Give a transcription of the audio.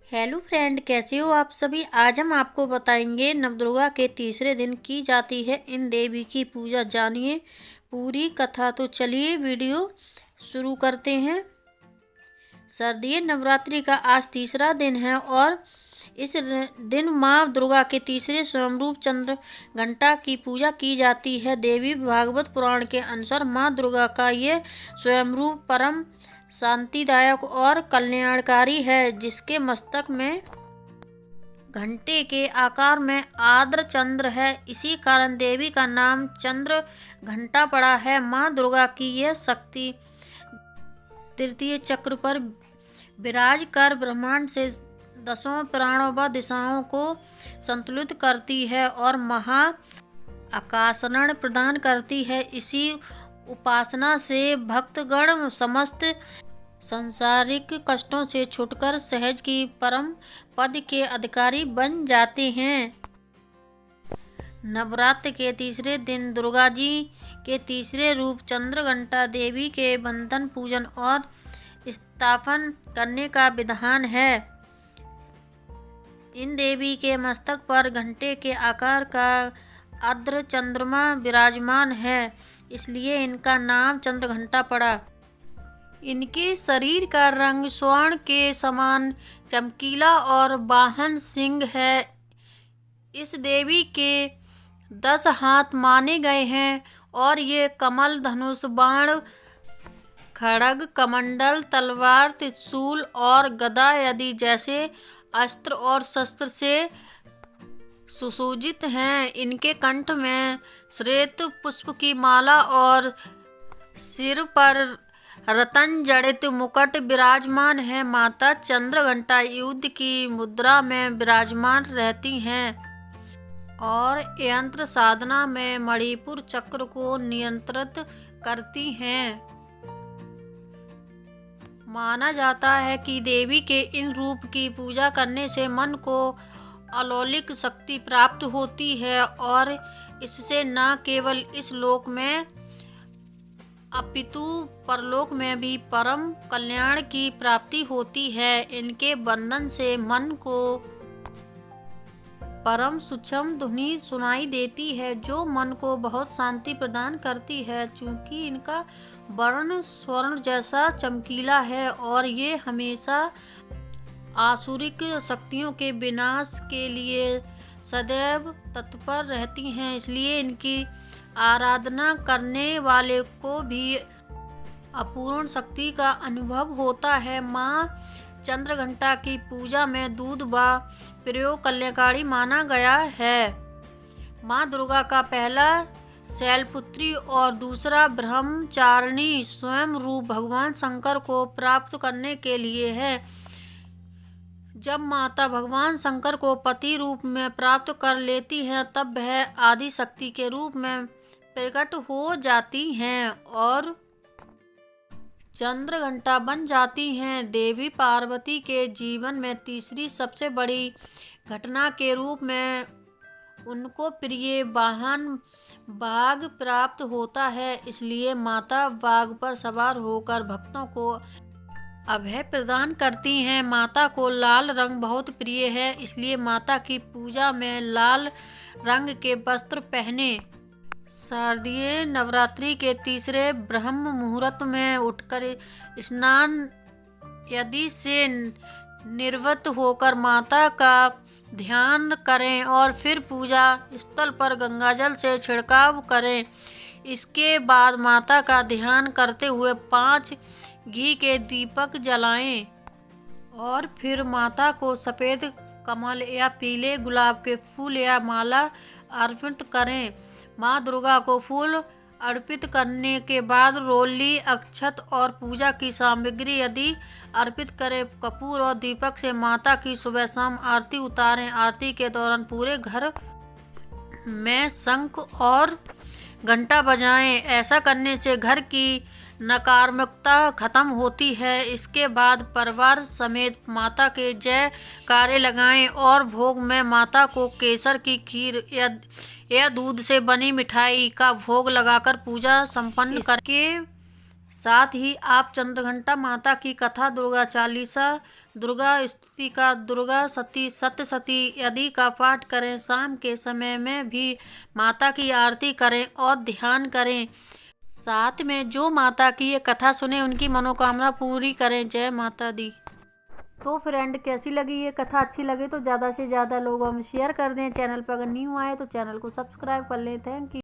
Hello friend, कैसे हो आप सभी। आज हम आपको बताएंगे नवदुर्गा के तीसरे दिन की जाती है इन देवी की पूजा। जानिए पूरी कथा। तो चलिए वीडियो शुरू करते हैं। शारदीय नवरात्रि का आज तीसरा दिन है और इस दिन माँ दुर्गा के तीसरे स्वयंरूप चंद्र घंटा की पूजा की जाती है। देवी भागवत पुराण के अनुसार माँ दुर्गा का यह स्वयंरूप परम शांतिदायक और कल्याणकारी है, जिसके मस्तक में घंटे के आकार में आर्द्र चंद्र है। इसी कारण देवी का नाम चंद्र घंटा पड़ा है। माँ दुर्गा की यह शक्ति तृतीय चक्र पर विराज कर ब्रह्मांड से दसों प्राणों व दिशाओं को संतुलित करती है और महा आकाशरण प्रदान करती है। इसी उपासना से भक्तगण समस्त सांसारिक कष्टों से छूटकर सहज की परम पद के अधिकारी बन जाते हैं। नवरात्र के तीसरे दिन दुर्गा जी के तीसरे रूप चंद्रघंटा देवी के बंधन पूजन और स्थापन करने का विधान है। इन देवी के मस्तक पर घंटे के आकार का आर्द्र चंद्रमा विराजमान है, इसलिए इनका नाम चंद्रघंटा पड़ा। इनके शरीर का रंग स्वर्ण के समान चमकीला और वाहन सिंह है। इस देवी के 10 हाथ माने गए हैं और ये कमल, धनुष, बाण, खड्ग, कमंडल, तलवार, त्रिशूल और गदा आदि जैसे अस्त्र और शस्त्र से सुसज्जित हैं। इनके कंठ में श्वेत पुष्प की माला और सिर पर रतन जड़ित मुकुट विराजमान है। माता चंद्रघंटा युद्ध की मुद्रा में विराजमान रहती हैं और यंत्र साधना में मणिपुर चक्र को नियंत्रित करती हैं। माना जाता है कि देवी के इन रूप की पूजा करने से मन को अलौकिक शक्ति प्राप्त होती है और इससे न केवल इस लोक में अपितु परलोक में भी परम कल्याण की प्राप्ति होती है। इनके बंधन से मन को परम सूक्ष्म ध्वनि सुनाई देती है, जो मन को बहुत शांति प्रदान करती है। चूंकि इनका वर्ण स्वर्ण जैसा चमकीला है और ये हमेशा आसुरिक शक्तियों के विनाश के लिए सदैव तत्पर रहती हैं, इसलिए इनकी आराधना करने वाले को भी अपूर्ण शक्ति का अनुभव होता है। माँ चंद्रघंटा की पूजा में दूध व प्रयोग कल्याणकारी माना गया है। माँ दुर्गा का पहला शैलपुत्री और दूसरा ब्रह्मचारिणी स्वयं रूप भगवान शंकर को प्राप्त करने के लिए है। जब माता भगवान शंकर को पति रूप में प्राप्त कर लेती हैं, तब वह आदि शक्ति के रूप में प्रकट हो जाती हैं और चंद्रघंटा बन जाती हैं। देवी पार्वती के जीवन में तीसरी सबसे बड़ी घटना के रूप में उनको प्रिय वाहन बाघ प्राप्त होता है, इसलिए माता बाघ पर सवार होकर भक्तों को अभय प्रदान करती हैं। माता को लाल रंग बहुत प्रिय है, इसलिए माता की पूजा में लाल रंग के वस्त्र पहने। शारदीय नवरात्रि के तीसरे ब्रह्म मुहूर्त में उठकर स्नान आदि से निवृत्त होकर माता का ध्यान करें और फिर पूजा स्थल पर गंगाजल से छिड़काव करें। इसके बाद माता का ध्यान करते हुए 5 घी के दीपक जलाएं और फिर माता को सफ़ेद कमल या पीले गुलाब के फूल या माला अर्पित करें। माँ दुर्गा को फूल अर्पित करने के बाद रोली, अक्षत और पूजा की सामग्री यदि अर्पित करें। कपूर और दीपक से माता की सुबह शाम आरती उतारें। आरती के दौरान पूरे घर में शंख और घंटा बजाएं। ऐसा करने से घर की नकारात्मकता खत्म होती है। इसके बाद परिवार समेत माता के जयकारे लगाएं और भोग में माता को केसर की खीर या दूध से बनी मिठाई का भोग लगाकर पूजा संपन्न करें। साथ ही आप चंद्रघंटा माता की कथा, दुर्गा चालीसा, दुर्गा स्तुति का दुर्गा सप्तशती आदि का पाठ करें। शाम के समय में भी माता की आरती करें और ध्यान करें। साथ में जो माता की ये कथा सुने उनकी मनोकामना पूरी करें। जय माता दी। तो फ्रेंड, कैसी लगी ये कथा? अच्छी लगे तो ज़्यादा से ज़्यादा लोगों में शेयर कर दें। चैनल पर अगर न्यू आए तो चैनल को सब्सक्राइब कर लें। Thank you.